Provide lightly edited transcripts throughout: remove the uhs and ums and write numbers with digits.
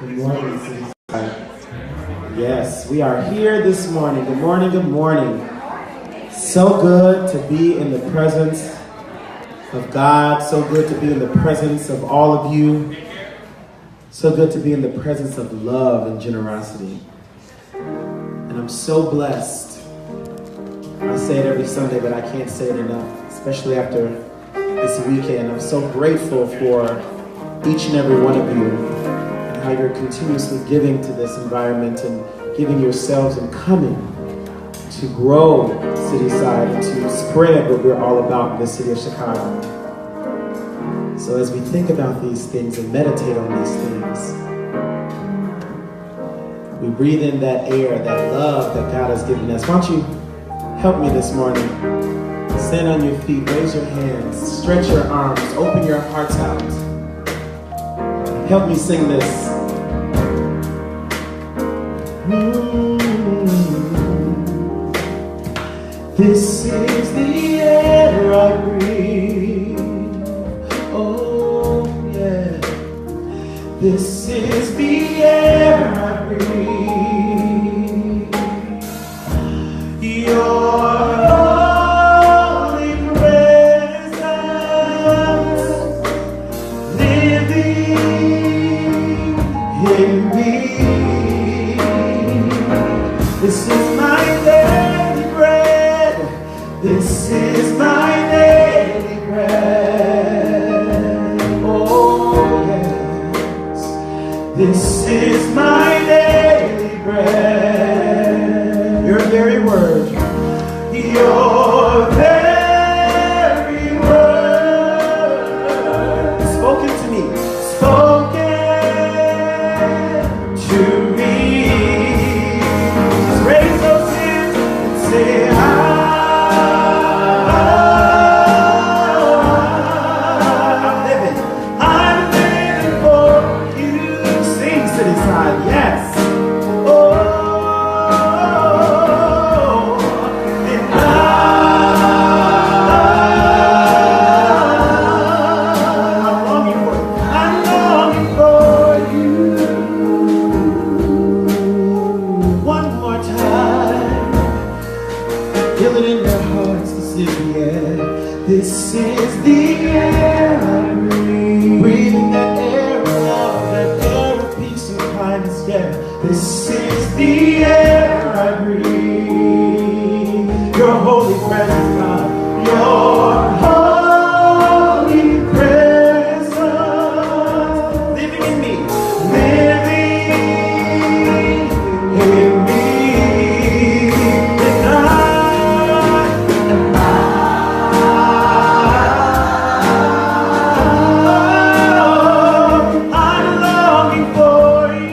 Good morning, Cityside. Yes, we are here this morning. Good morning, good morning. So good to be in the presence of God. So good to be in the presence of all of you. So good to be in the presence of love and generosity. And I'm so blessed. I say it every Sunday, but I can't say it enough, especially after this weekend. I'm so grateful for each and every one of you and how you're continuously giving to this environment and giving yourselves and coming to grow Cityside and to spread what we're all about in the city of Chicago. So as we think about these things and meditate on these things, we breathe in that air, that love that God has given us. Why don't you help me this morning? Stand on your feet, raise your hands, stretch your arms, open your hearts out. Help me sing this. This is the air I breathe. Oh, yeah. This is the air I breathe. Your holy presence living in me. This is my daily bread. This is my daily bread. Oh, yes. This is my daily bread. Your very word. Your very word. Spoken to me. Spoken to me. Just raise those hands and say, yes. Oh, and I'm longing for you. I'm longing for you. One more time. Feel it in your hearts. This is the air. This is the air I breathe. Breathing that air of love, that air of peace and kindness, yeah. This is the air I breathe. Your holy presence, God. Your holy presence living in me. Living in me. And I'm longing for you.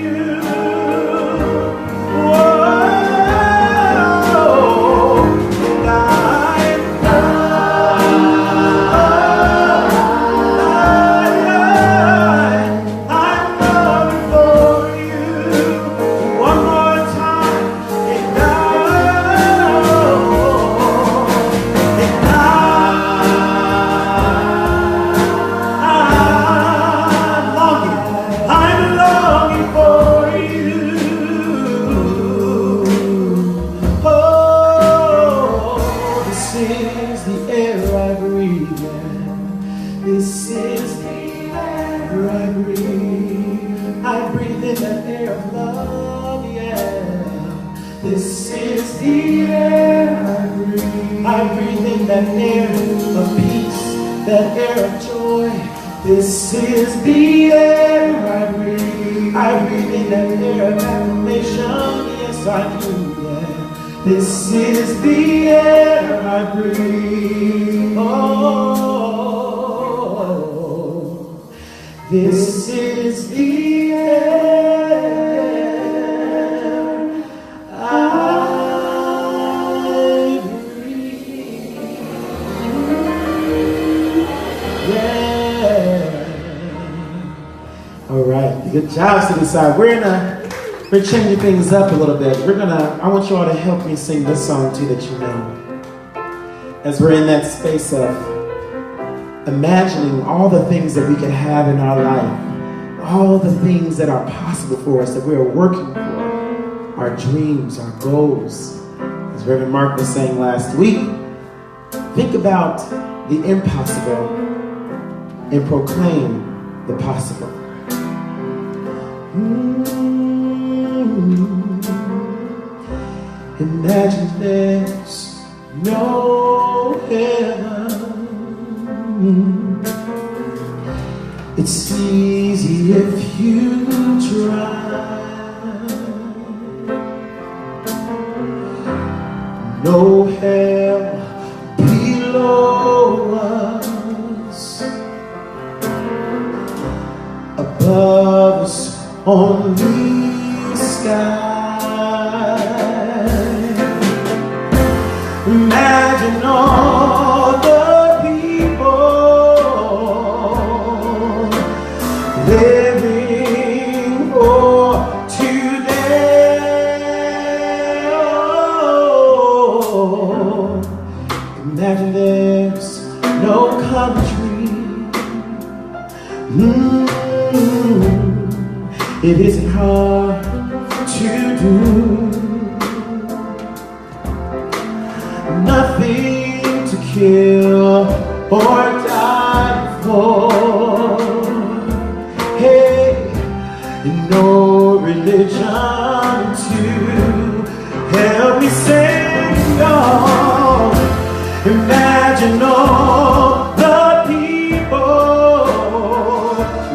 This is the air I breathe. I breathe in that air of love, yeah. This is the air I breathe. I breathe in that air of peace, that air of joy. This is the air I breathe. I breathe in that air of affirmation, yes I do, yeah. This is the air I breathe. Oh. This is the air I breathe. Yeah. All right. Good job, Cityside. We're changing things up a little bit. I want you all to help me sing this song too that you know. As we're in that space of imagining all the things that we could have in our life, all the things that are possible for us, that we are working for, our dreams, our goals. As Reverend Mark was saying last week, think about the impossible and proclaim the possible. Imagine there's no heaven. It's easy if you try. No hell below us, above us only sky. Imagine all the people living for today. Oh, imagine there's no country. It isn't hard to do. Nothing to kill or die for. Hey, and no religion to help me sing on. Imagine all the people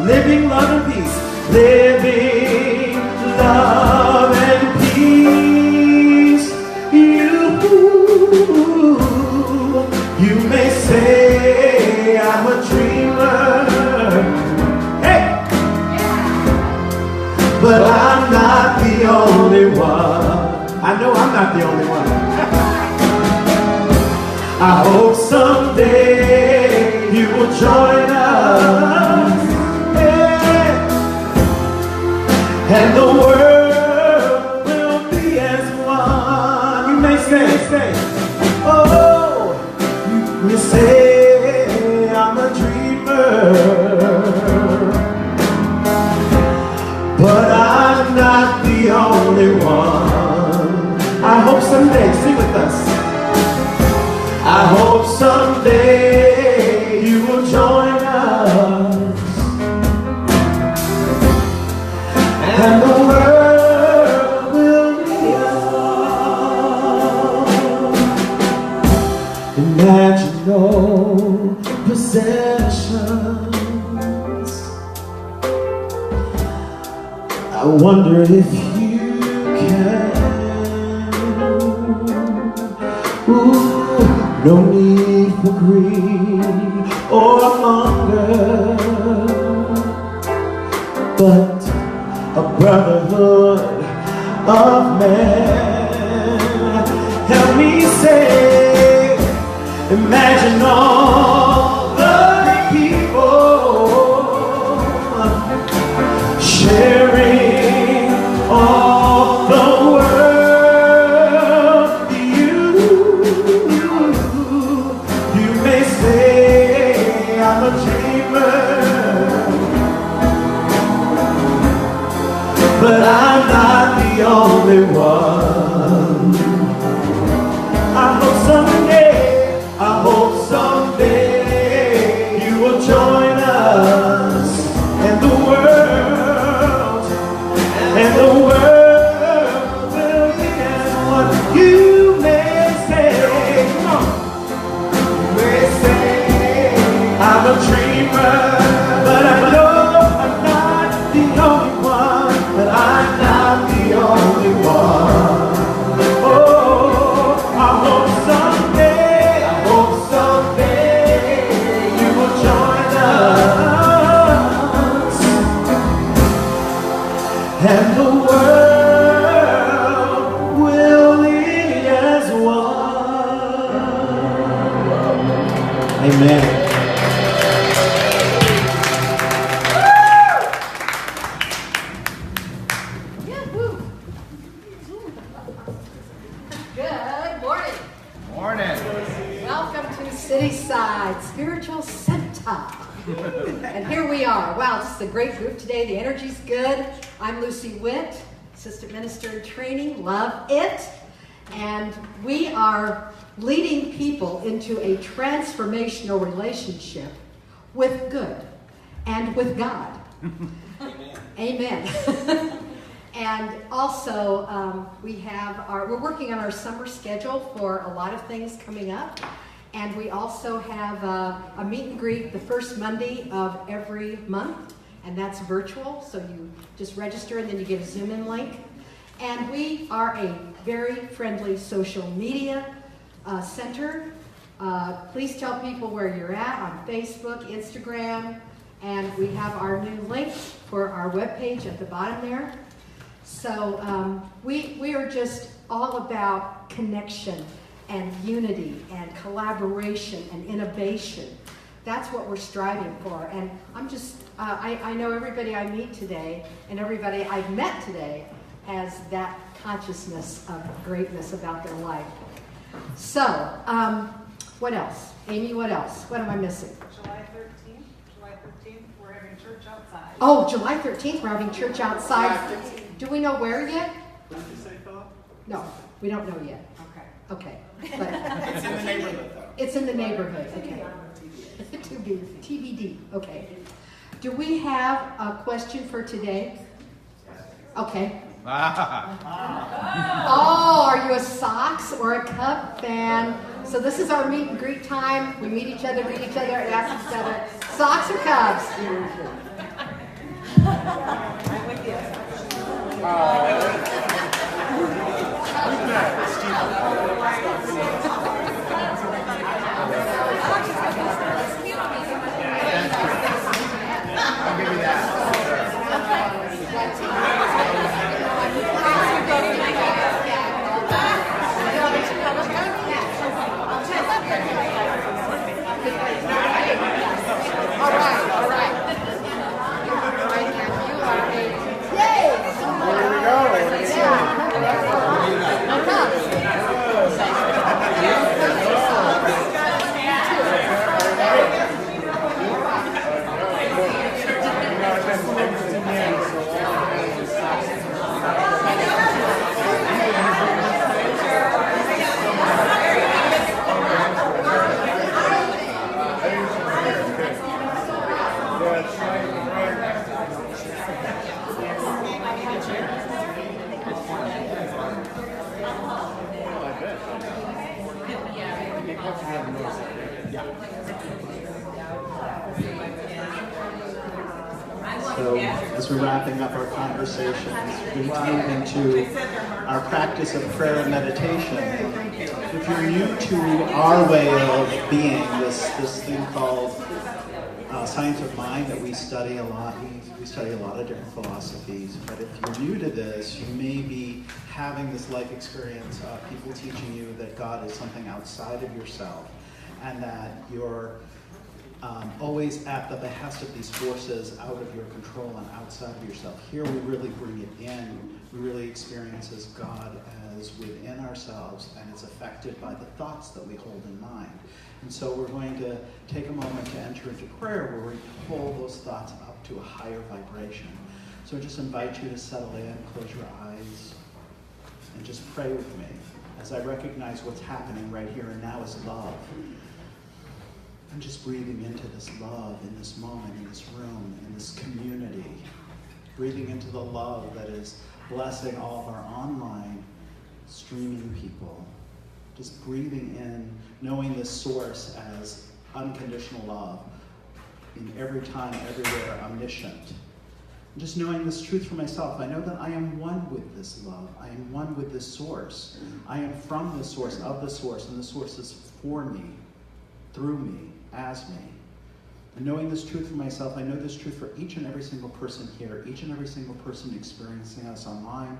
living love and peace, living love and peace. You may say I'm a dreamer, hey, but I'm not the only one. I know I'm not the only one. I hope someday you will join us, yeah, and the world will be as one. You may say, oh, you say I'm a dreamer, but I'm not the only one. I hope someday, sing with us. I hope someday you will join us, and the world will be ours. Imagine no possessions. I wonder if you can. Ooh. No need for greed or hunger, but a brotherhood of men. Help me say, imagine all the people sharing all the world. I'm a dreamer, but I'm not the only one. I hope someday you will join us, and the world will be as one. You may say, come on, you may say I'm a dreamer, but I know I'm not the only one. But I'm not the only one. Oh, I hope someday you will join us, and the world will be as one. Amen. Cityside Spiritual Center. And here we are. Wow, It's a great group today. The energy's good. I'm Lucy Witt, Assistant Minister in Training. Love it. And we are leading people into a transformational relationship with good and with God. Amen. And also, we're working on our summer schedule for a lot of things coming up. And we also have a meet and greet the first Monday of every month, and that's virtual. So you just register and then you get a Zoom-in link. And we are a very friendly social media center. Please tell people where you're at on Facebook, Instagram, and we have our new link for our webpage at the bottom there. So we are just all about connection and unity and collaboration and innovation. That's what we're striving for. And I'm just, I know everybody I meet today and everybody I've met today has that consciousness of greatness about their life. So, what else? Amy, what else? What am I missing? July 13th, we're having church outside. Oh, July 13th, we're having church outside. Do we know where yet? What did you say, Philip? No, we don't know yet. Okay. But It's in the neighborhood, though. it's in the neighborhood, okay. To be TBD, okay. Do we have a question for today? Okay. Oh, are you a Sox or a Cub fan? So this is our meet and greet time. We meet each other, greet each other, and ask each other, Sox or Cubs? I'm with you. I'll give you that. All right. Right now, you are a yay! There we go. So, as we're wrapping up our conversations, we move into our practice of prayer and meditation. If you're new to our way of being, this thing called science of mind that we study a lot, we study a lot of different philosophies, but if you're new to this, you may be having this life experience of people teaching you that God is something outside of yourself, and that you're always at the behest of these forces out of your control and outside of yourself. Here we really bring it in. We really experience as God as within ourselves, and it's affected by the thoughts that we hold in mind. And so we're going to take a moment to enter into prayer where we pull those thoughts up to a higher vibration. So I just invite you to settle in, close your eyes, and just pray with me as I recognize what's happening right here and now is love. I'm just breathing into this love in this moment, in this room, in this community. Breathing into the love that is blessing all of our online streaming people. Just breathing in, knowing this source as unconditional love in every time, everywhere, omniscient. Just knowing this truth for myself. I know that I am one with this love. I am one with this source. I am from the source, of the source, and the source is for me, through me, as me. And knowing this truth for myself, I know this truth for each and every single person here, each and every single person experiencing us online,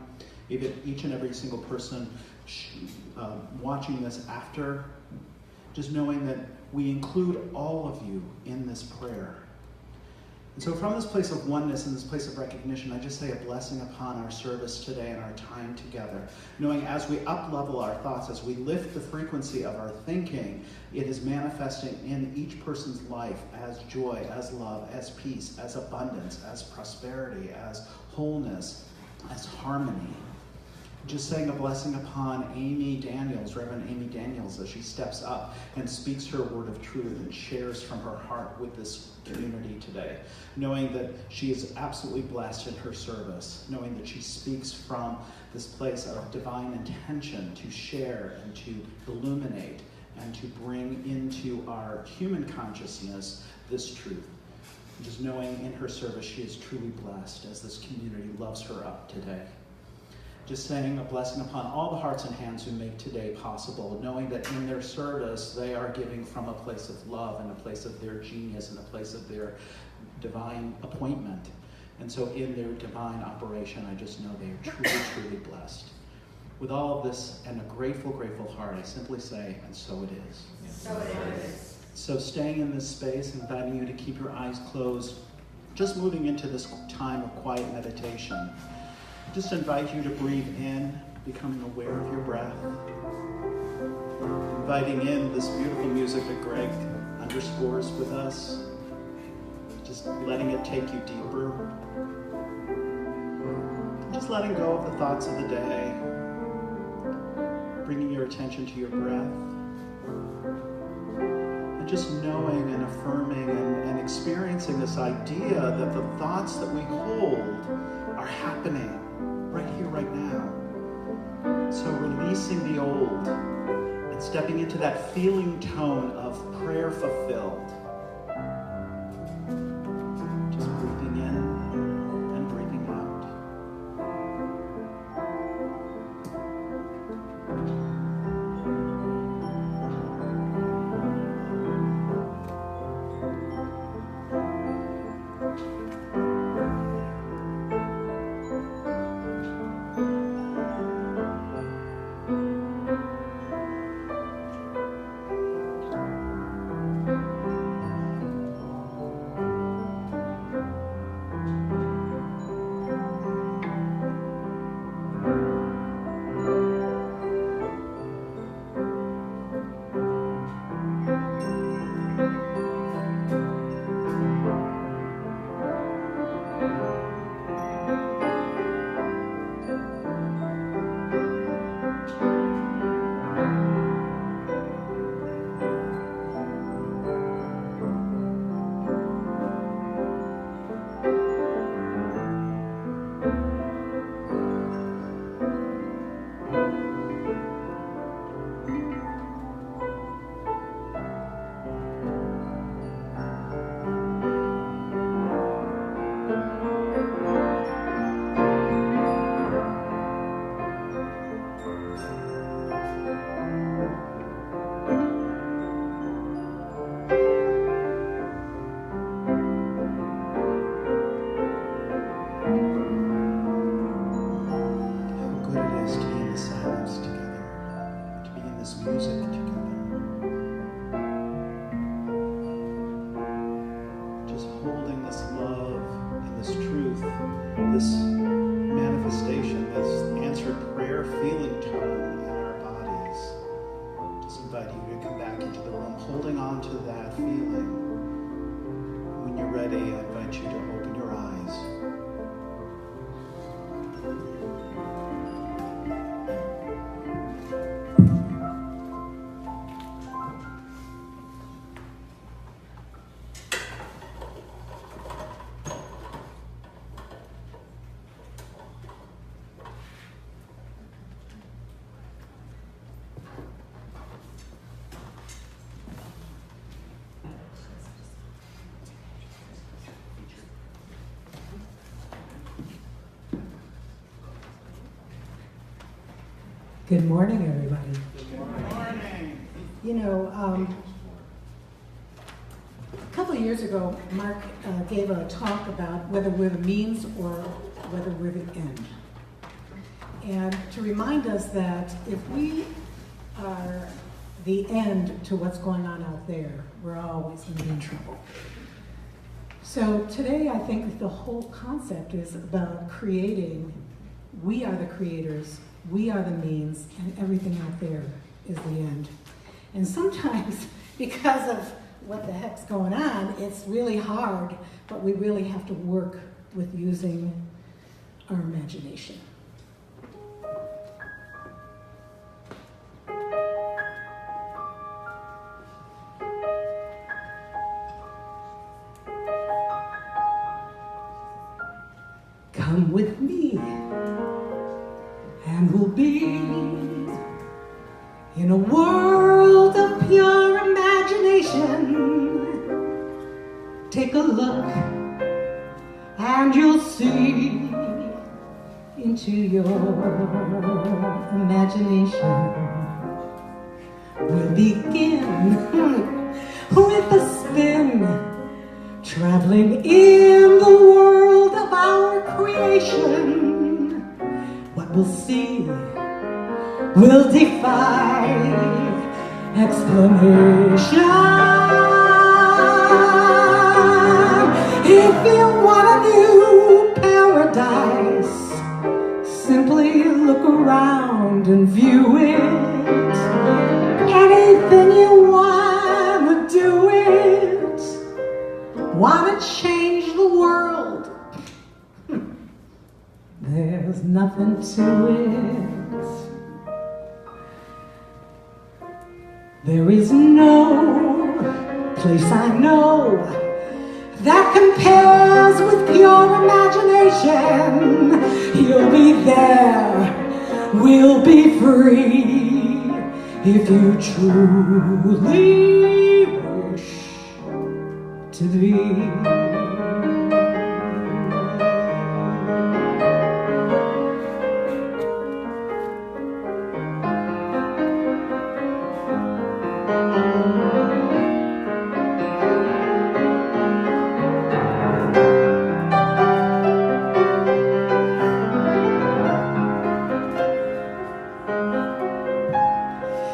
even each and every single person watching this after. Just knowing that we include all of you in this prayer. And so from this place of oneness and this place of recognition, I just say a blessing upon our service today and our time together, knowing as we up-level our thoughts, as we lift the frequency of our thinking, it is manifesting in each person's life as joy, as love, as peace, as abundance, as prosperity, as wholeness, as harmony. Just saying a blessing upon Amy Daniels, Reverend Amy Daniels, as she steps up and speaks her word of truth and shares from her heart with this community today, knowing that she is absolutely blessed in her service, knowing that she speaks from this place of divine intention to share and to illuminate and to bring into our human consciousness this truth. Just knowing in her service she is truly blessed as this community loves her up today. Just saying a blessing upon all the hearts and hands who make today possible, knowing that in their service they are giving from a place of love and a place of their genius and a place of their divine appointment. And so in their divine operation, I just know they are truly, truly blessed. With all of this and a grateful, grateful heart, I simply say, and so it is. So it is. So staying in this space, inviting you to keep your eyes closed, just moving into this time of quiet meditation. Just invite you to breathe in, becoming aware of your breath. Inviting in this beautiful music that Greg underscores with us. Just letting it take you deeper. Just letting go of the thoughts of the day. Bringing your attention to your breath. And just knowing and affirming and experiencing this idea that the thoughts that we hold are happening right here, right now. So releasing the old and stepping into that feeling tone of prayer fulfilled. Just breathing in and breathing out. This manifestation, this answered prayer feeling tone in our bodies. Just invite you to come back into the room, holding on to that feeling. When you're ready, I invite you to open your eyes. Good morning, everybody. Good morning. You know, a couple of years ago, Mark gave a talk about whether we're the means or whether we're the end. And to remind us that if we are the end to what's going on out there, we're always going to be in trouble. So today I think the whole concept is about creating. We are the creators, we are the means, and everything out there is the end. And sometimes, because of what the heck's going on, it's really hard, but we really have to work with using our imagination. Come with me, and we'll be in a world of pure imagination. Take a look, and you'll see into your imagination. We'll begin with a spin, traveling in the world of our creation. What we'll see will defy explanation. If you want a new paradise, simply look around and view it. Anything you want to do it. Want to change the world? There's nothing to it. There is no place I know that compares with pure imagination. You'll be there, we'll be free, if you truly wish to be.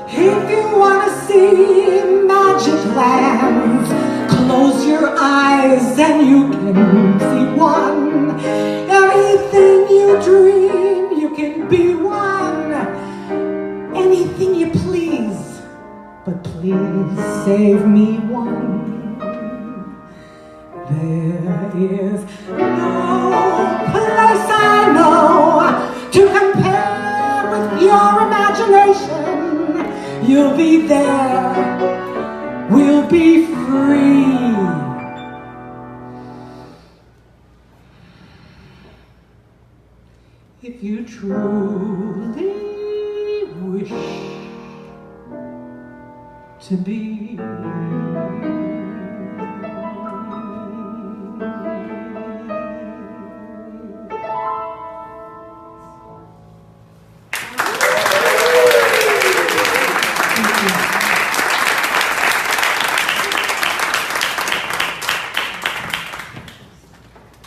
If you want to see magic lands, close your eyes and you can see one. Anything you dream, you can be one. Anything you please, but please save me one. There is no place I know to compare with your imagination. You'll be there, we'll be free. If you truly wish to be.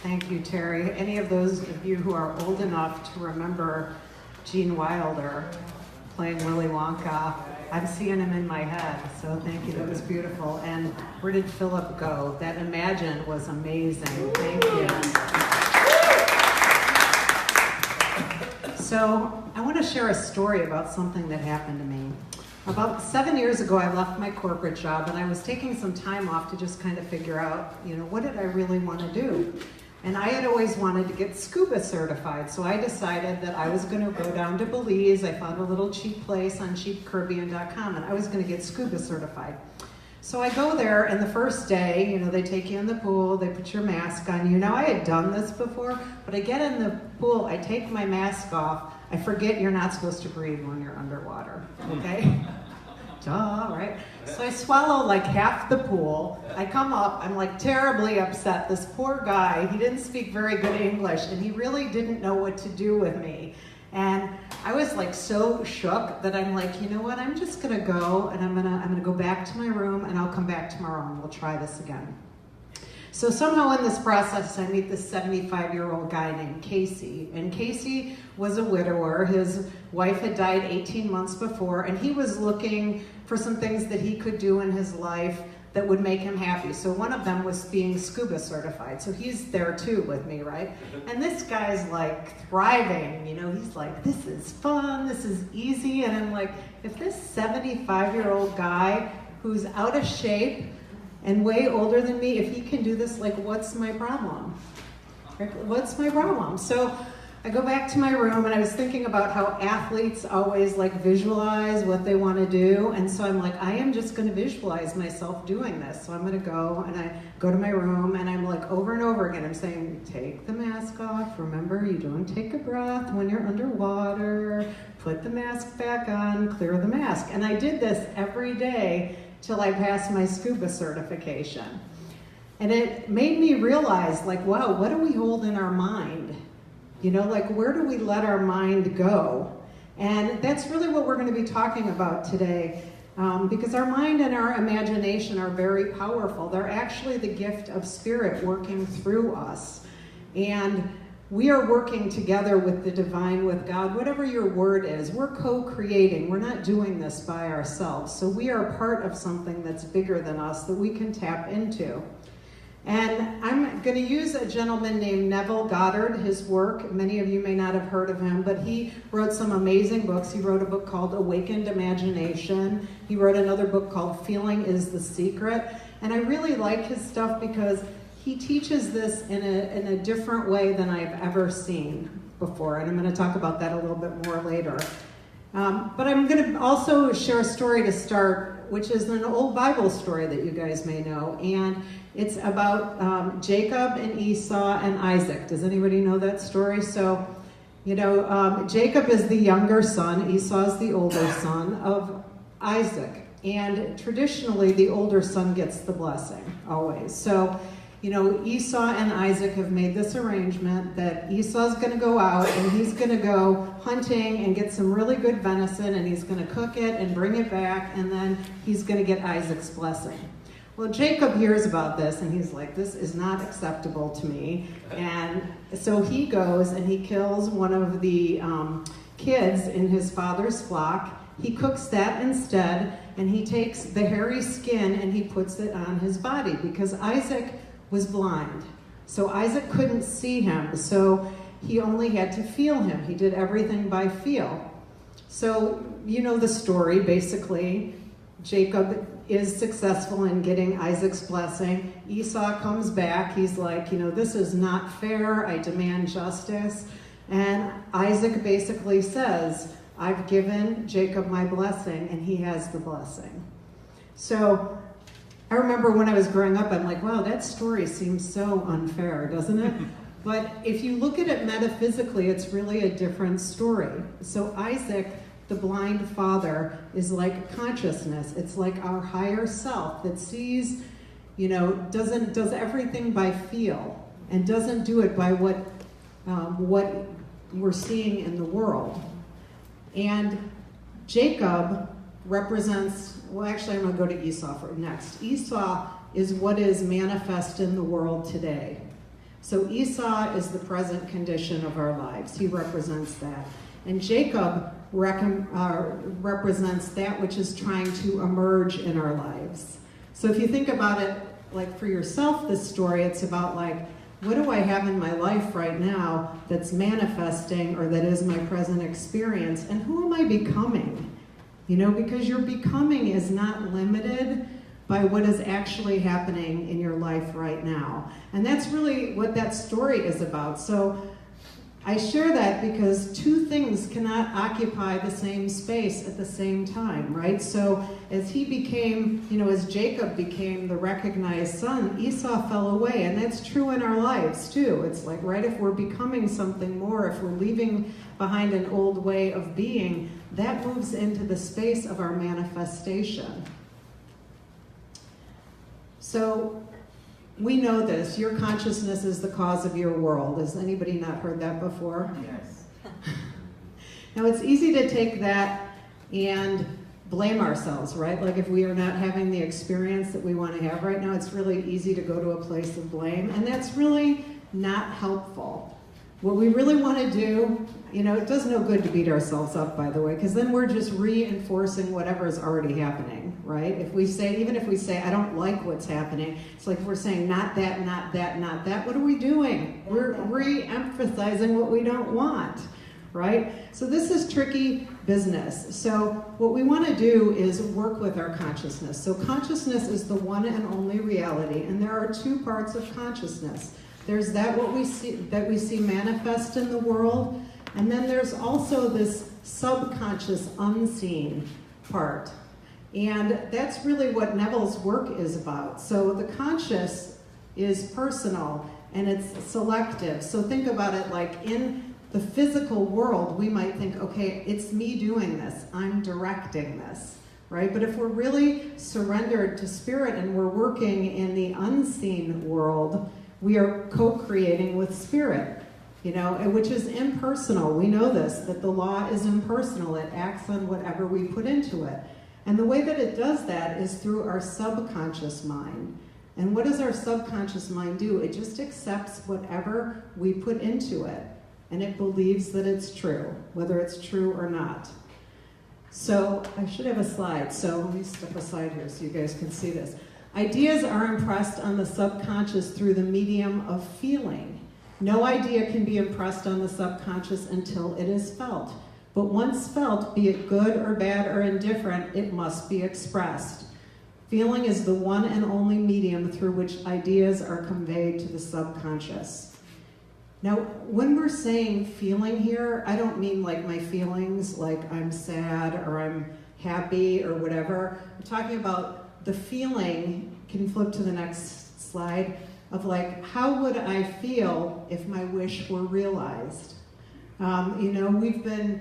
Thank you, Terry. Any of those of you who are old enough to remember Gene Wilder playing Willy Wonka, I'm seeing him in my head, so thank you, that was beautiful. And where did Philip go? That Imagine was amazing, thank you. So I want to share a story about something that happened to me. About 7 years ago, I left my corporate job and I was taking some time off to just kind of figure out, what did I really want to do? And I had always wanted to get scuba certified, so I decided that I was going to go down to Belize. I found a little cheap place on cheapcaribbean.com, and I was going to get scuba certified. So I go there, and the first day, they take you in the pool, they put your mask on you. Now, I had done this before, but I get in the pool, I take my mask off, I forget you're not supposed to breathe when you're underwater, okay? Duh, right? So I swallow like half the pool. I come up, I'm like terribly upset. This poor guy, he didn't speak very good English and he really didn't know what to do with me. And I was like so shook that I'm like, you know what, I'm just gonna go and I'm gonna go back to my room and I'll come back tomorrow and we'll try this again. So somehow in this process, I meet this 75-year-old guy named Casey. And Casey was a widower. His wife had died 18 months before, and he was looking for some things that he could do in his life that would make him happy. So one of them was being scuba certified. So he's there too with me, right? And this guy's like thriving, you know, he's like, this is fun, this is easy. And I'm like, if this 75-year-old guy who's out of shape and way older than me, if he can do this, like, what's my problem? Like, what's my problem? So I go back to my room and I was thinking about how athletes always like visualize what they want to do. And so I'm like, I am just going to visualize myself doing this. So I'm going to go and I go to my room and I'm like over and over again, I'm saying, take the mask off. Remember, you don't take a breath when you're underwater. Put the mask back on, clear the mask. And I did this every day till I passed my scuba certification. And it made me realize, like, wow, what do we hold in our mind? You know, like, where do we let our mind go? And that's really what we're going to be talking about today, because our mind and our imagination are very powerful. They're actually the gift of spirit working through us. And we are working together with the divine, with God, whatever your word is. We're co-creating. We're not doing this by ourselves. So we are part of something that's bigger than us that we can tap into. And I'm going to use a gentleman named Neville Goddard, his work. Many of you may not have heard of him, but he wrote some amazing books. He wrote a book called Awakened Imagination. He wrote another book called Feeling is the Secret. And I really like his stuff because he teaches this in a different way than I've ever seen before. And I'm going to talk about that a little bit more later. But I'm going to also share a story to start, which is an old Bible story that you guys may know. And it's about Jacob and Esau and Isaac. Does anybody know that story? So, you know, Jacob is the younger son. Esau is the older son of Isaac. And traditionally, the older son gets the blessing, always. So, you know, Esau and Isaac have made this arrangement that Esau's going to go out and he's going to go hunting and get some really good venison and he's going to cook it and bring it back and then he's going to get Isaac's blessing. Well, Jacob hears about this and he's like, this is not acceptable to me. And so he goes and he kills one of the kids in his father's flock. He cooks that instead and he takes the hairy skin and he puts it on his body because Isaac was blind. So Isaac couldn't see him, so he only had to feel him. He did everything by feel. So you know the story, basically. Jacob is successful in getting Isaac's blessing. Esau comes back. He's like, you know, this is not fair. I demand justice. And Isaac basically says, I've given Jacob my blessing, and he has the blessing. So I remember when I was growing up, I'm like, wow, that story seems so unfair, doesn't it? But if you look at it metaphysically, it's really a different story. So Isaac, the blind father, is like consciousness. It's like our higher self that sees, you know, does everything by feel and doesn't do it by what we're seeing in the world. And Jacob represents, well, actually, I'm going to go to Esau for next. Esau is what is manifest in the world today. So Esau is the present condition of our lives. He represents that. And Jacob represents that which is trying to emerge in our lives. So if you think about it, like for yourself, this story, it's about like, what do I have in my life right now that's manifesting or that is my present experience? And who am I becoming? You know, because your becoming is not limited by what is actually happening in your life right now. And that's really what that story is about. So I share that because two things cannot occupy the same space at the same time, right? So as he became, you know, as Jacob became the recognized son, Esau fell away. And that's true in our lives too. It's like, right, if we're becoming something more, if we're leaving behind an old way of being, that moves into the space of our manifestation. So we know this. Your consciousness is the cause of your world. Has anybody not heard that before? Yes. Now, it's easy to take that and blame ourselves, right? Like if we are not having the experience that we want to have right now, it's really easy to go to a place of blame. And that's really not helpful. What we really want to do, You know, it does no good to beat ourselves up, by the way, because then we're just reinforcing whatever is already happening, right? Even if we say, I don't like what's happening, it's like if we're saying, not that, not that, not that, what are we doing? We're re-emphasizing what we don't want, right? So this is tricky business. So what we want to do is work with our consciousness. So consciousness is the one and only reality, and there are two parts of consciousness. There's that we see manifest in the world, and then there's also this subconscious, unseen part. And that's really what Neville's work is about. So the conscious is personal and it's selective. So think about it like in the physical world, we might think, okay, it's me doing this. I'm directing this, right? But if we're really surrendered to spirit and we're working in the unseen world, we are co-creating with spirit. You know, which is impersonal. We know this, that the law is impersonal. It acts on whatever we put into it. And the way that it does that is through our subconscious mind. And what does our subconscious mind do? It just accepts whatever we put into it. And it believes that it's true, whether it's true or not. So I should have a slide. So let me step aside here so you guys can see this. Ideas are impressed on the subconscious through the medium of feeling. No idea can be impressed on the subconscious until it is felt. But once felt, be it good or bad or indifferent, it must be expressed. Feeling is the one and only medium through which ideas are conveyed to the subconscious. Now, when we're saying feeling here, I don't mean like my feelings, like I'm sad or I'm happy or whatever. I'm talking about the feeling, can you flip to the next slide, of like, how would I feel if my wish were realized? You know, we've been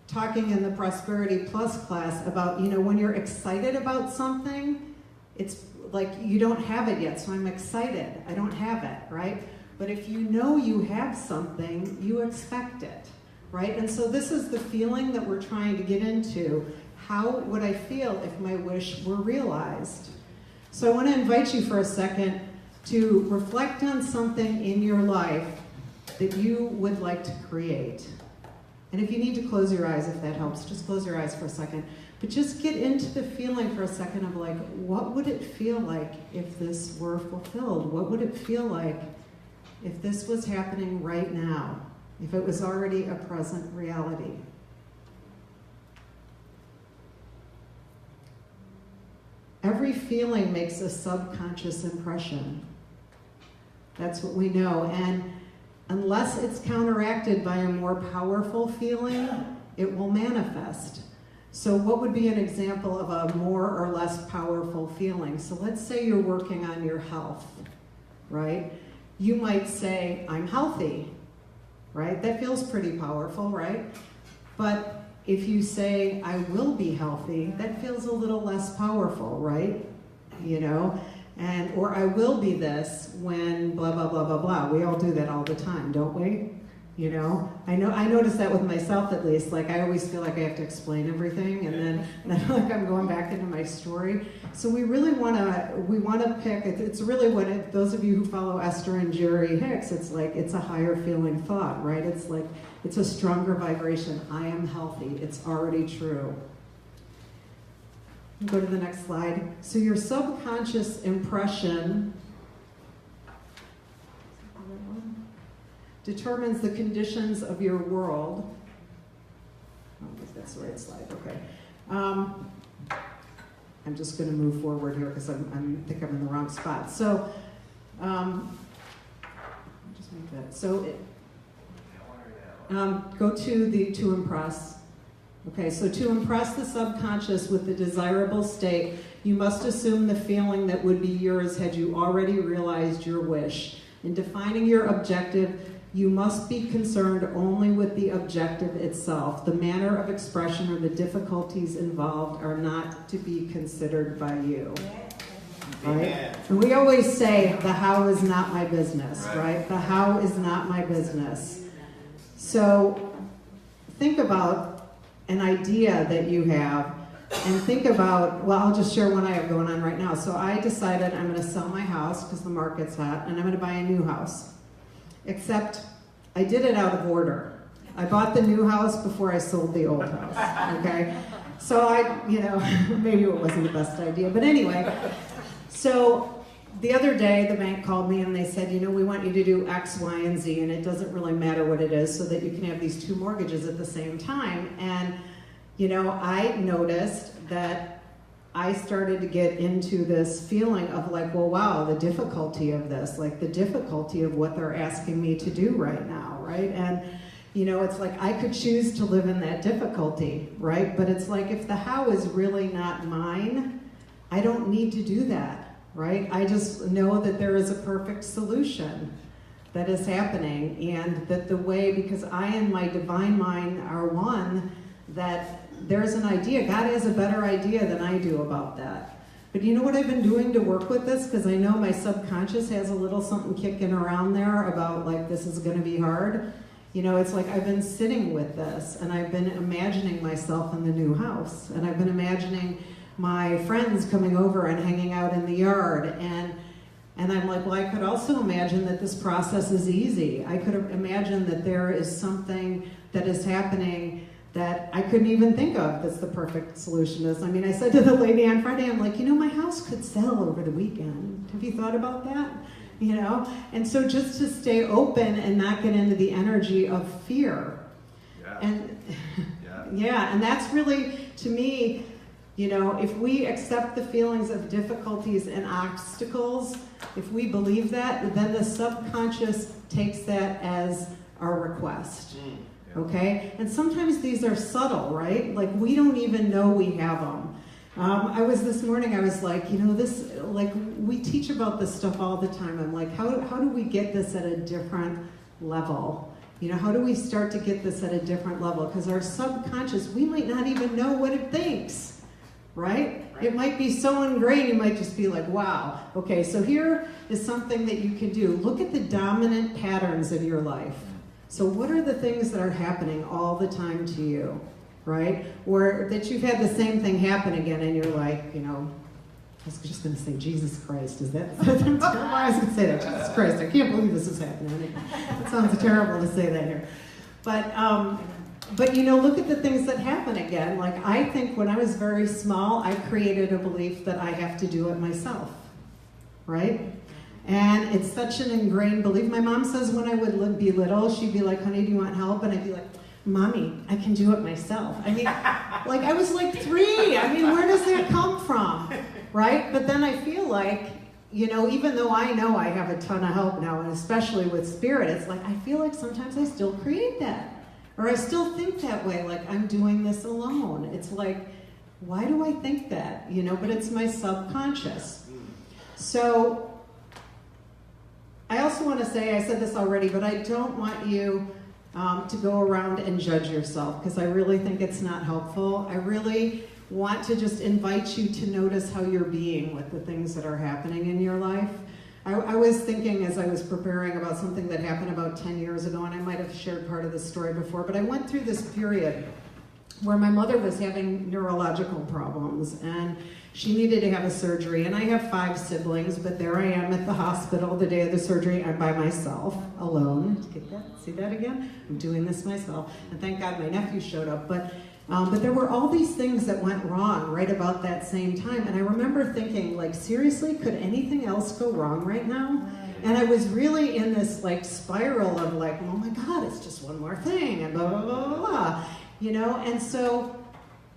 talking in the Prosperity Plus class about, you know, when you're excited about something, it's like you don't have it yet, so I'm excited. I don't have it, right? But if you know you have something, you expect it, right? And so this is the feeling that we're trying to get into. How would I feel if my wish were realized? So I want to invite you for a second to reflect on something in your life that you would like to create. And if you need to close your eyes, if that helps, just close your eyes for a second. But just get into the feeling for a second of like, what would it feel like if this were fulfilled? What would it feel like if this was happening right now? If it was already a present reality? Every feeling makes a subconscious impression. That's what we know. And unless it's counteracted by a more powerful feeling, it will manifest. So what would be an example of a more or less powerful feeling? So let's say you're working on your health, right? You might say, I'm healthy, right? That feels pretty powerful, right? But if you say, I will be healthy, that feels a little less powerful, right? You know? Or I will be this when blah, blah, blah, blah, blah. We all do that all the time, don't we? You know? I notice that with myself at least. Like I always feel like I have to explain everything and then like I'm going back into my story. So we really want to pick, it's really what, those of you who follow Esther and Jerry Hicks, it's like, it's a higher feeling thought, right? It's like, it's a stronger vibration. I am healthy. It's already true. Go to the next slide. So your subconscious impression determines the conditions of your world. Oh, that's the right slide. Okay. I'm just going to move forward here because I think I'm in the wrong spot. So, just make that. So, go to impress. Okay, so to impress the subconscious with the desirable state, you must assume the feeling that would be yours had you already realized your wish. In defining your objective, you must be concerned only with the objective itself. The manner of expression or the difficulties involved are not to be considered by you. Right? And we always say, the how is not my business, right? The how is not my business. So think about an idea that you have and think about, well, I'll just share one I have going on right now. So I decided I'm going to sell my house because the market's hot and I'm going to buy a new house. Except I did it out of order. I bought the new house before I sold the old house, okay? So maybe it wasn't the best idea, but anyway. So the other day, the bank called me and they said, we want you to do X, Y, and Z, and it doesn't really matter what it is so that you can have these 2 mortgages at the same time. And, I noticed that I started to get into this feeling of like, well, wow, the difficulty of this, like the difficulty of what they're asking me to do right now, right? And, it's like I could choose to live in that difficulty, right? But it's like if the how is really not mine, I don't need to do that, right? I just know that there is a perfect solution that is happening, and that the way, because I and my divine mind are one, that there's an idea. God has a better idea than I do about that. But you know what I've been doing to work with this? Because I know my subconscious has a little something kicking around there about like, this is going to be hard. It's like I've been sitting with this, and I've been imagining myself in the new house, and I've been imagining my friends coming over and hanging out in the yard, and I'm like, well, I could also imagine that this process is easy. I could imagine that there is something that is happening that I couldn't even think of that's the perfect solution is. I said to the lady on Friday, I'm like, my house could sell over the weekend. Have you thought about that? And so just to stay open and not get into the energy of fear. Yeah. And yeah, and that's really, to me, if we accept the feelings of difficulties and obstacles, if we believe that, then the subconscious takes that as our request. Okay? And sometimes these are subtle, right? Like we don't even know we have them. This morning, I was like, we teach about this stuff all the time. I'm like, how do we get this at a different level? How do we start to get this at a different level? Because our subconscious, we might not even know what it thinks, right? It might be so ingrained, you might just be like, wow. Okay, so here is something that you can do. Look at the dominant patterns in your life. So what are the things that are happening all the time to you, right? Or that you've had the same thing happen again and you're like, I was just going to say Jesus Christ. Is that? I was going to say that. Jesus Christ. I can't believe this is happening. It sounds terrible to say that here. But look at the things that happen again. Like I think when I was very small, I created a belief that I have to do it myself, right? And it's such an ingrained belief. My mom says when I would be little, she'd be like, honey, do you want help? And I'd be like, Mommy, I can do it myself. Like I was like 3. Where does that come from? Right? But then I feel like, even though I know I have a ton of help now, and especially with spirit, it's like I feel like sometimes I still create that. Or I still think that way, like I'm doing this alone. It's like, why do I think that? But it's my subconscious. So I also want to say, I said this already, but I don't want you to go around and judge yourself, because I really think it's not helpful. I really want to just invite you to notice how you're being with the things that are happening in your life. I was thinking as I was preparing about something that happened about 10 years ago, and I might have shared part of the story before, but I went through this period where my mother was having neurological problems, and she needed to have a surgery. And I have 5 siblings, but there I am at the hospital the day of the surgery. I'm by myself, alone. Get that? See that again? I'm doing this myself. And thank God my nephew showed up. But there were all these things that went wrong right about that same time. And I remember thinking, like, seriously, could anything else go wrong right now? And I was really in this like spiral of like, oh my God, it's just one more thing, and blah, blah, blah, blah, blah. And so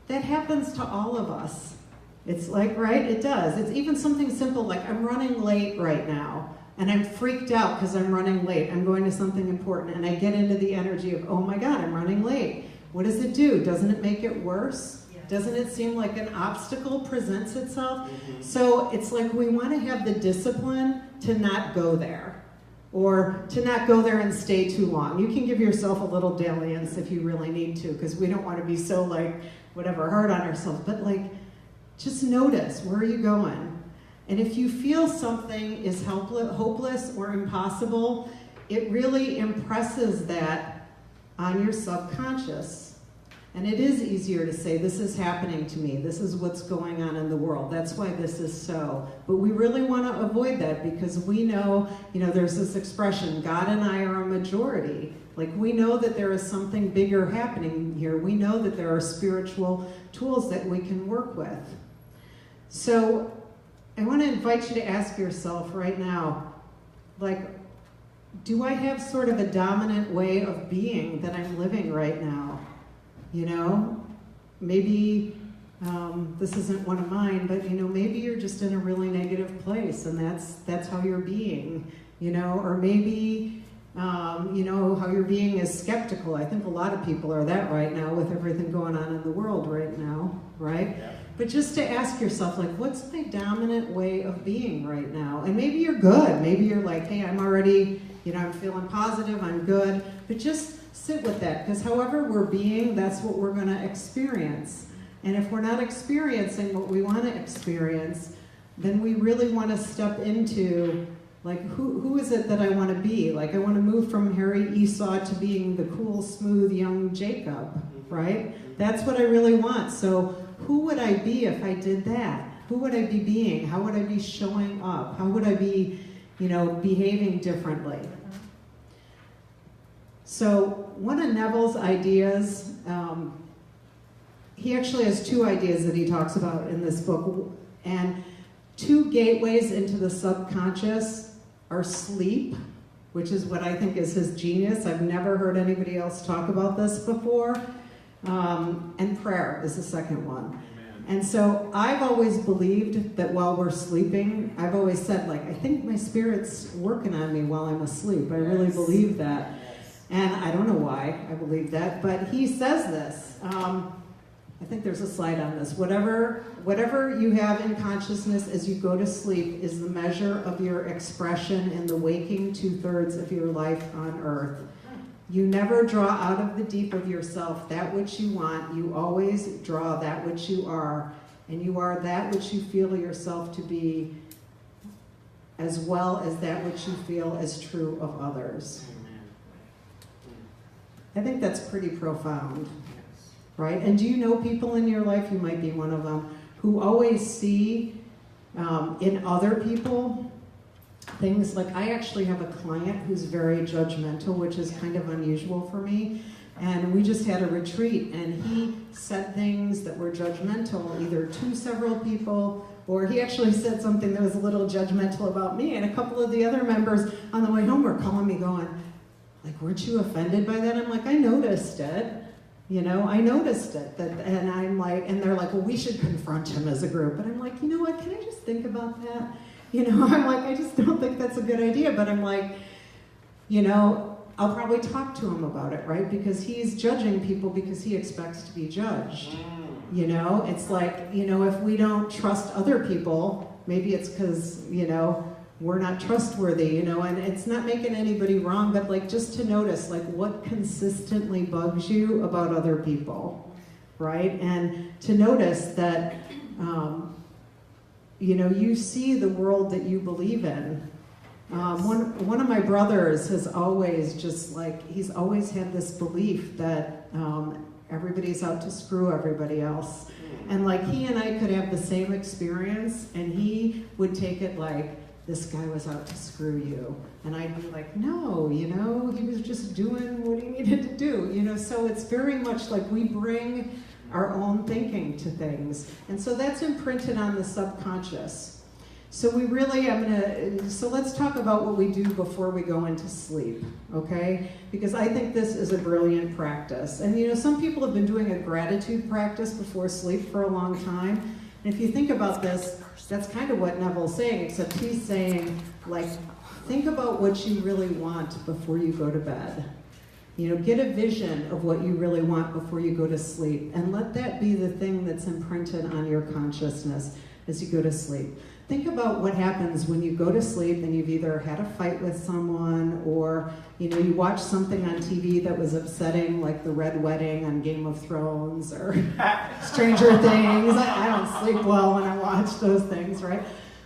that happens to all of us. It's like, right, it does. It's even something simple like I'm running late right now, and I'm freaked out because I'm running late. I'm going to something important, and I get into the energy of, oh my God, I'm running late. What does it do? Doesn't it make it worse? Yeah. Doesn't it seem like an obstacle presents itself? Mm-hmm. So it's like we want to have the discipline to not go there, or to not go there and stay too long. You can give yourself a little dalliance if you really need to, because we don't want to be so like, whatever, hard on ourselves, but like, just notice, where are you going? And if you feel something is hopeless or impossible, it really impresses that on your subconscious. And it is easier to say, this is happening to me. This is what's going on in the world. That's why this is so. But we really want to avoid that, because we know, there's this expression, God and I are a majority. Like, we know that there is something bigger happening here. We know that there are spiritual tools that we can work with. So I want to invite you to ask yourself right now, like, do I have sort of a dominant way of being that I'm living right now? You know, maybe this isn't one of mine, but, you know, maybe you're just in a really negative place, and that's how you're being, you know, or maybe, you know, how you're being is skeptical. I think a lot of people are that right now with everything going on in the world right now, right? Yeah. But just to ask yourself, like, what's my dominant way of being right now? And maybe you're good. Maybe you're like, hey, I'm already, you know, I'm feeling positive, I'm good. But just sit with that, because however we're being, that's what we're going to experience. And if we're not experiencing what we want to experience, then we really want to step into, like, who is it that I want to be? Like, I want to move from Harry Esau to being the cool, smooth, young Jacob, right? That's what I really want. So who would I be if I did that? Who would I be being? How would I be showing up? How would I be, you know, behaving differently? So one of Neville's ideas, he actually has two ideas that he talks about in this book. And two gateways into the subconscious are sleep, which is what I think is his genius. I've never heard anybody else talk about this before. And prayer is the second one. Amen. And so I've always believed that while we're sleeping, I've always said, like, I think my spirit's working on me while I'm asleep. I really believe that. And I don't know why I believe that, but he says this. I think there's a slide on this. Whatever you have in consciousness as you go to sleep is the measure of your expression in the waking 2/3 of your life on earth. You never draw out of the deep of yourself that which you want. You always draw that which you are, and you are that which you feel yourself to be, as well as that which you feel as true of others. I think that's pretty profound, right? And do you know people in your life, you might be one of them, who always see in other people things like, I actually have a client who's very judgmental, which is kind of unusual for me. And we just had a retreat, and he said things that were judgmental, either to several people, or he actually said something that was a little judgmental about me. And a couple of the other members on the way home were calling me going, like, weren't you offended by that? I'm like, I noticed it. You know, I noticed it. And I'm like, and they're like, well, we should confront him as a group. And I'm like, you know what, can I just think about that? You know, I'm like, I just don't think that's a good idea. But I'm like, you know, I'll probably talk to him about it, right? Because he's judging people because he expects to be judged. You know, it's like, you know, if we don't trust other people, maybe it's because, you know, we're not trustworthy, you know, and it's not making anybody wrong, but like just to notice, like, what consistently bugs you about other people, right? And to notice that, you know, you see the world that you believe in. One of my brothers has always just like, he's always had this belief that everybody's out to screw everybody else. And like, he and I could have the same experience, and he would take it like, this guy was out to screw you. And I'd be like, no, you know, he was just doing what he needed to do, you know. So it's very much like we bring our own thinking to things. And so that's imprinted on the subconscious. So we really, so let's talk about what we do before we go into sleep, okay? Because I think this is a brilliant practice. And you know, some people have been doing a gratitude practice before sleep for a long time. And if you think about this, that's kind of what Neville's saying, except he's saying, like, think about what you really want before you go to bed. You know, get a vision of what you really want before you go to sleep, and let that be the thing that's imprinted on your consciousness as you go to sleep. Think about what happens when you go to sleep and you've either had a fight with someone, or, you know, you watch something on TV that was upsetting, like the Red Wedding on Game of Thrones or Stranger Things. I don't sleep well when I watch those things, right?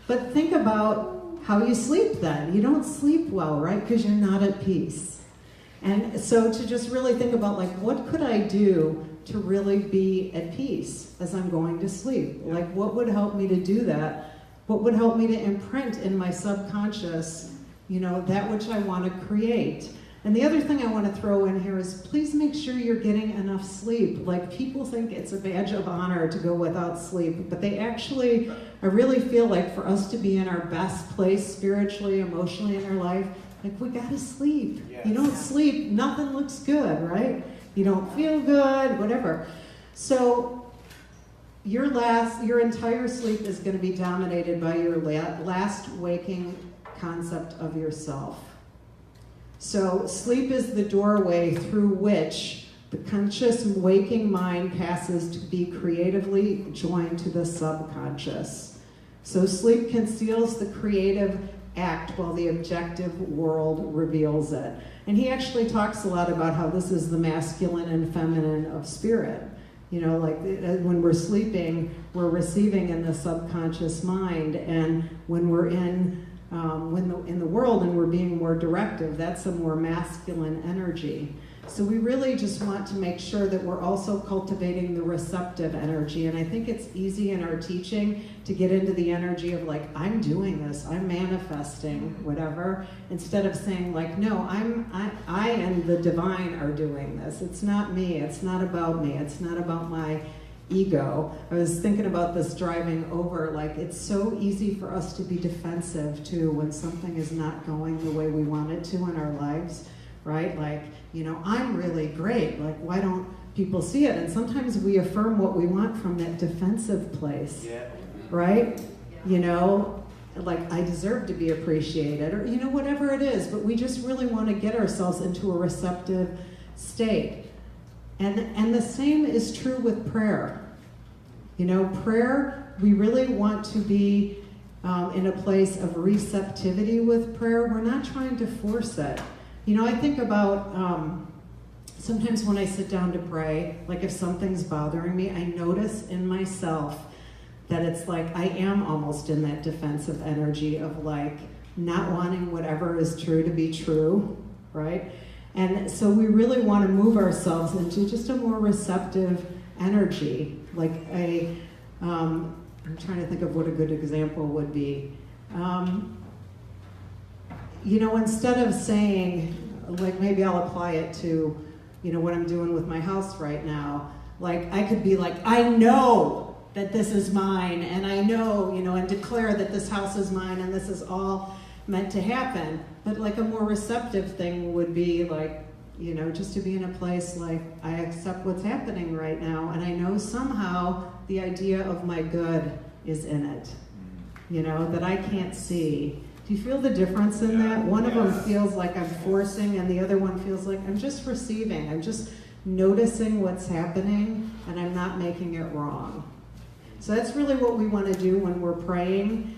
But think about how you sleep then. You don't sleep well, right? Because you're not at peace. And so to just really think about, like, what could I do to really be at peace as I'm going to sleep? Like, what would help me to do that? What would help me to imprint in my subconscious, you know, that which I want to create? And the other thing I want to throw in here is please make sure you're getting enough sleep. Like, people think it's a badge of honor to go without sleep, but I really feel like for us to be in our best place spiritually, emotionally in our life, like, we gotta sleep. Yes. You don't sleep, nothing looks good, right? You don't feel good, whatever. So your entire sleep is going to be dominated by your last waking concept of yourself. So sleep is the doorway through which the conscious waking mind passes to be creatively joined to the subconscious. So sleep conceals the creative act while the objective world reveals it. And he actually talks a lot about how this is the masculine and feminine of spirit. You know, like when we're sleeping, we're receiving in the subconscious mind, and when we're in the world and we're being more directive, that's a more masculine energy. So we really just want to make sure that we're also cultivating the receptive energy. And I think it's easy in our teaching to get into the energy of like, I'm doing this, I'm manifesting, whatever, instead of saying like, no, I and the divine are doing this. It's not me, it's not about me, it's not about my ego. I was thinking about this driving over, like it's so easy for us to be defensive too when something is not going the way we want it to in our lives, right? Like, you know, I'm really great, like why don't people see it? And sometimes we affirm what we want from that defensive place, right? You know, like I deserve to be appreciated, or you know, whatever it is, but we just really want to get ourselves into a receptive state. And the same is true with prayer. You know, prayer, we really want to be in a place of receptivity with prayer. We're not trying to force it. You know, I think about sometimes when I sit down to pray, like if something's bothering me, I notice in myself that it's like I am almost in that defensive energy of like not wanting whatever is true to be true, right? And so we really want to move ourselves into just a more receptive energy. Like I'm trying to think of what a good example would be. You know, instead of saying, like maybe I'll apply it to, you know, what I'm doing with my house right now. Like I could be like, I know that this is mine, and I know, you know, and declare that this house is mine and this is all meant to happen. But like a more receptive thing would be like, you know, just to be in a place like I accept what's happening right now, and I know somehow the idea of my good is in it, you know, that I can't see. Do you feel the difference in that? One of them feels like I'm forcing, and the other one feels like I'm just receiving. I'm just noticing what's happening, and I'm not making it wrong. So that's really what we want to do when we're praying.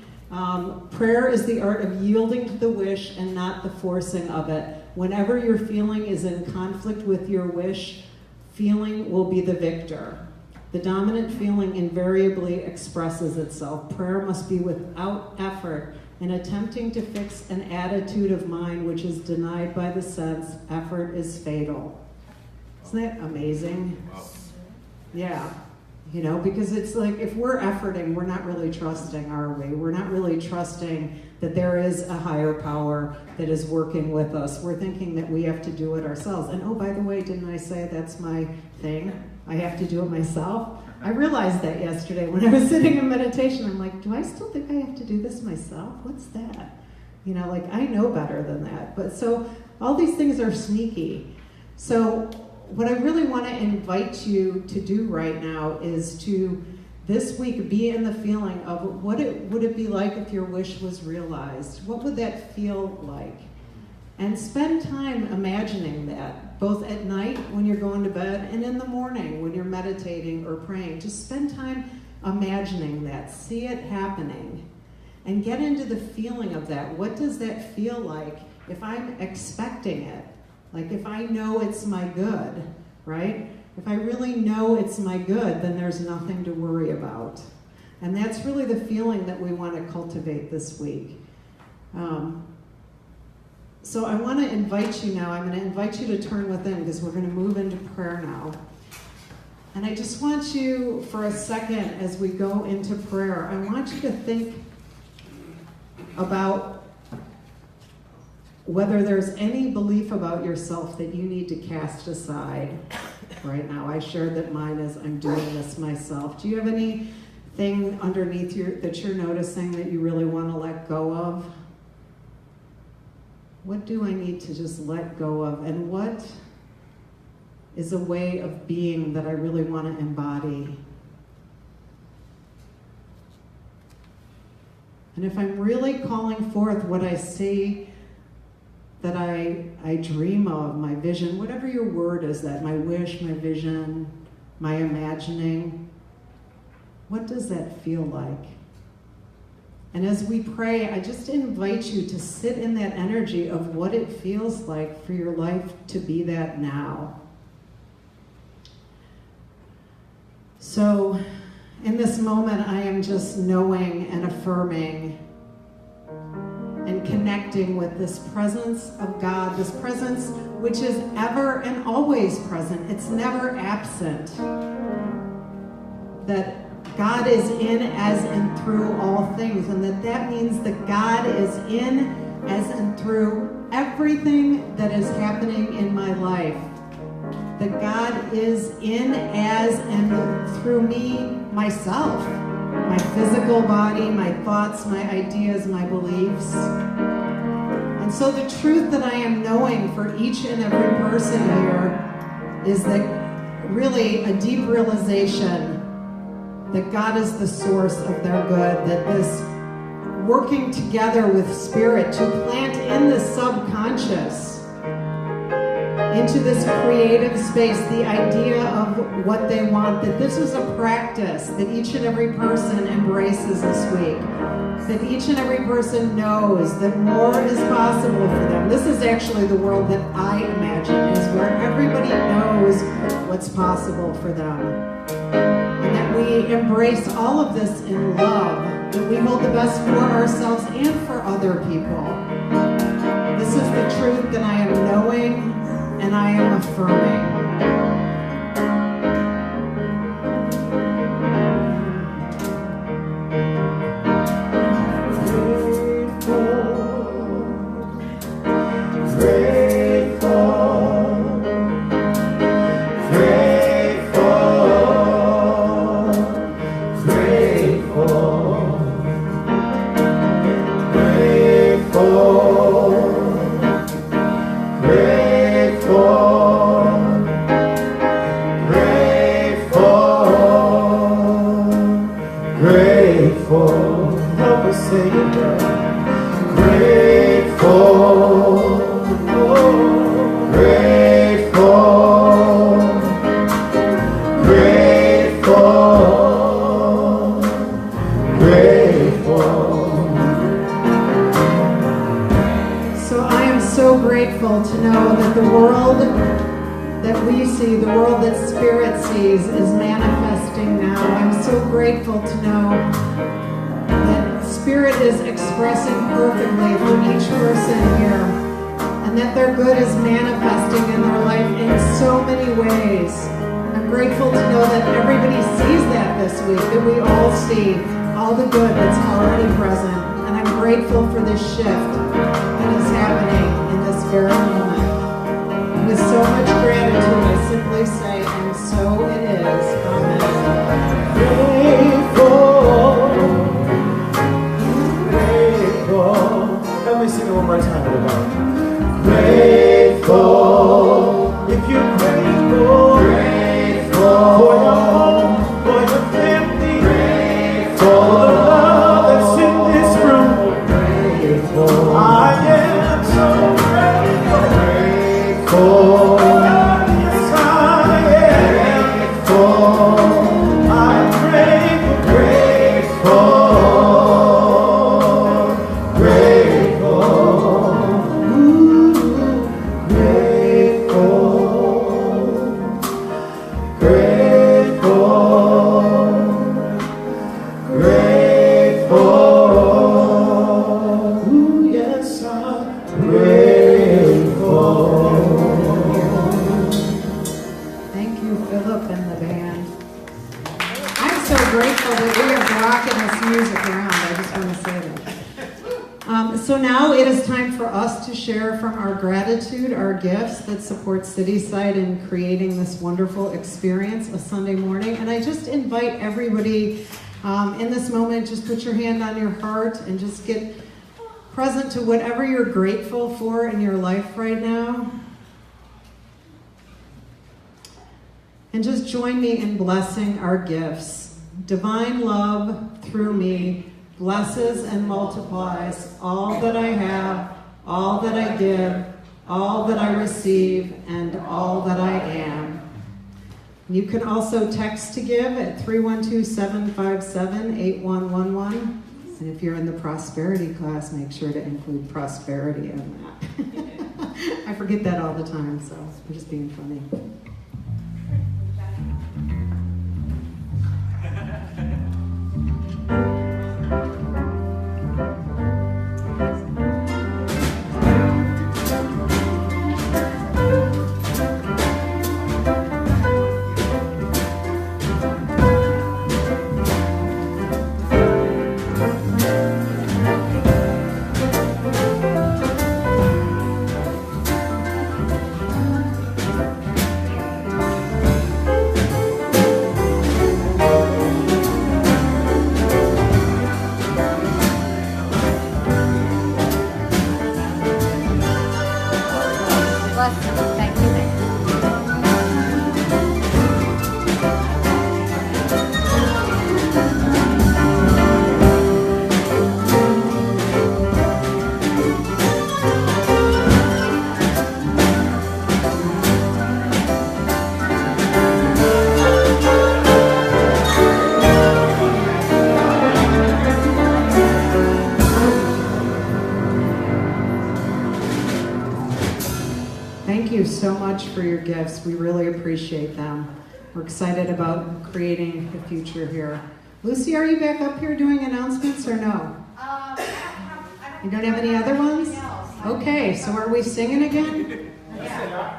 Prayer is the art of yielding to the wish and not the forcing of it. Whenever your feeling is in conflict with your wish, feeling will be the victor. The dominant feeling invariably expresses itself. Prayer must be without effort. In attempting to fix an attitude of mind which is denied by the sense, effort is fatal. Isn't that amazing? Yeah. You know, because it's like if we're efforting, we're not really trusting, are we? We're not really trusting that there is a higher power that is working with us. We're thinking that we have to do it ourselves. And oh, by the way, didn't I say that's my thing? I have to do it myself? I realized that yesterday when I was sitting in meditation. I'm like, do I still think I have to do this myself? What's that? You know, like I know better than that. But so all these things are sneaky. So what I really want to invite you to do right now is to this week be in the feeling of would it be like if your wish was realized? What would that feel like? And spend time imagining that, both at night when you're going to bed and in the morning when you're meditating or praying. Just spend time imagining that. See it happening. And get into the feeling of that. What does that feel like if I'm expecting it? Like if I know it's my good, right? If I really know it's my good, then there's nothing to worry about. And that's really the feeling that we want to cultivate this week. So I want to invite you now. I'm going to invite you to turn within because we're going to move into prayer now. And I just want you for a second as we go into prayer, I want you to think about whether there's any belief about yourself that you need to cast aside right now. I shared that mine is, I'm doing this myself. Do you have anything underneath that you're noticing that you really want to let go of? What do I need to just let go of? And what is a way of being that I really want to embody? And if I'm really calling forth what I see that I dream of, my vision, whatever your word is, that my wish, my vision, my imagining, what does that feel like? And as we pray, I just invite you to sit in that energy of what it feels like for your life to be that now. So in this moment, I am just knowing and affirming and connecting with this presence of God, this presence which is ever and always present. It's never absent. That God is in, as, and through all things, and that means that God is in, as, and through everything that is happening in my life. That God is in, as, and through me, myself, my physical body, my thoughts, my ideas, my beliefs. And so the truth that I am knowing for each and every person here is that really a deep realization that God is the source of their good, that this working together with Spirit to plant in the subconscious into this creative space the idea of what they want, that this is a practice that each and every person embraces this week, that each and every person knows that more is possible for them. This is actually the world that I imagine is where everybody knows what's possible for them. And that we embrace all of this in love, that we hold the best for ourselves and for other people. This is the truth that I am knowing and I am affirming. So now it is time for us to share from our gratitude, our gifts that support Cityside in creating this wonderful experience a Sunday morning. And I just invite everybody in this moment, just put your hand on your heart and just get present to whatever you're grateful for in your life right now. And just join me in blessing our gifts. Divine love through me blesses and multiplies all that I have, all that I give, all that I receive, and all that I am. You can also text to give at 312-757-8111. And if you're in the prosperity class, make sure to include prosperity in that. I forget that all the time, so I'm just being funny. So much for your gifts. We really appreciate them. We're excited about creating the future here. Lucy, are you back up here doing announcements or no? You don't have any other ones? Okay, so are we singing again?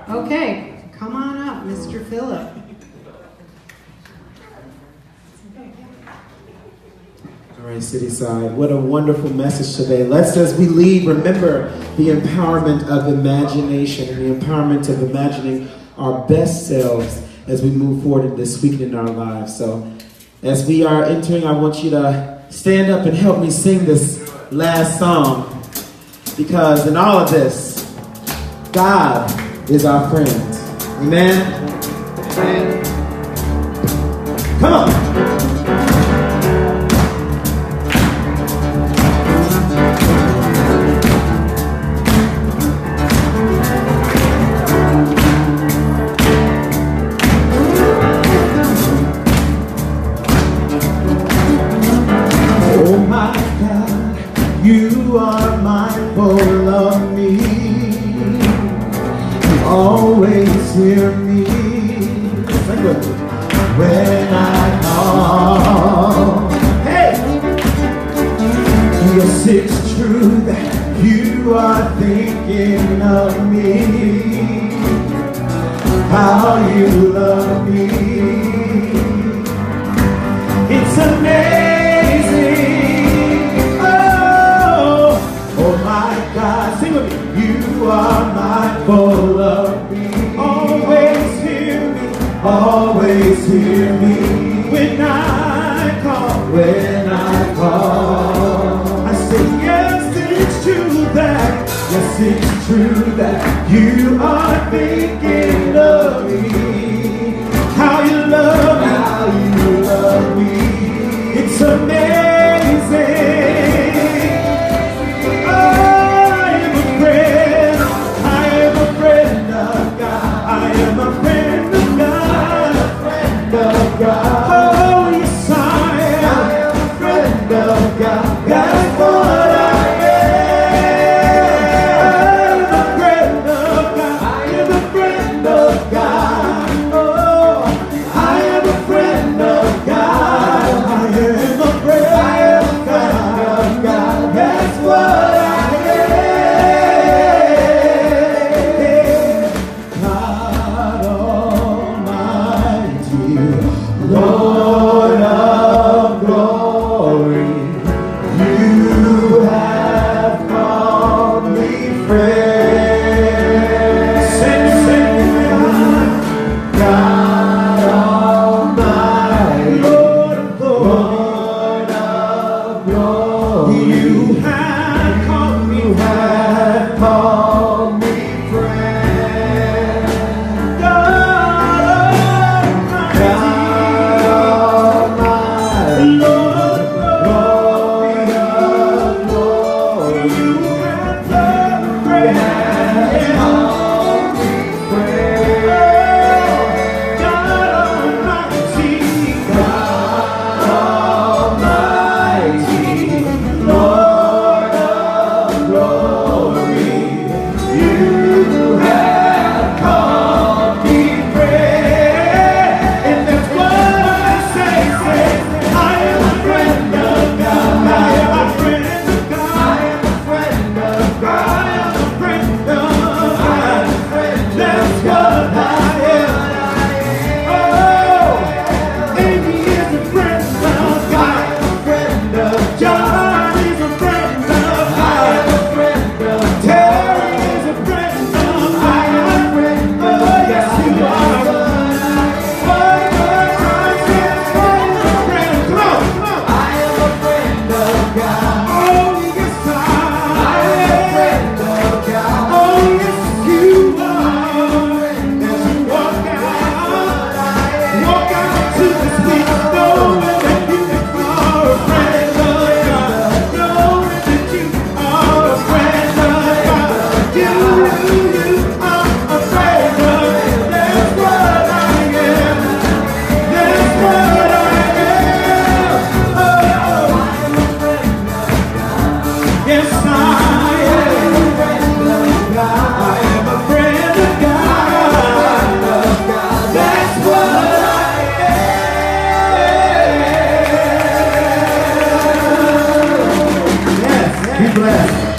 Okay, come on up, Mr. Phillip. All right, Cityside, what a wonderful message today. Let's, as we leave, remember the empowerment of imagination and the empowerment of imagining our best selves as we move forward in this week in our lives. So as we are entering, I want you to stand up and help me sing this last song, because in all of this, God is our friend. Amen? Amen. Come on. You are mindful of me. You always hear me when I call. Hey! Yes, it's true that you are thinking of me. How you love me. It's amazing. Oh my God, sing with me. You are mindful of me. Always hear me. Always hear me. When I call. When I call. I say yes, it's true that. Yes, it's true that you are thinking of me. How you love me. How you love me. It's amazing. God. Oh, yes, I am a friend Be blessed.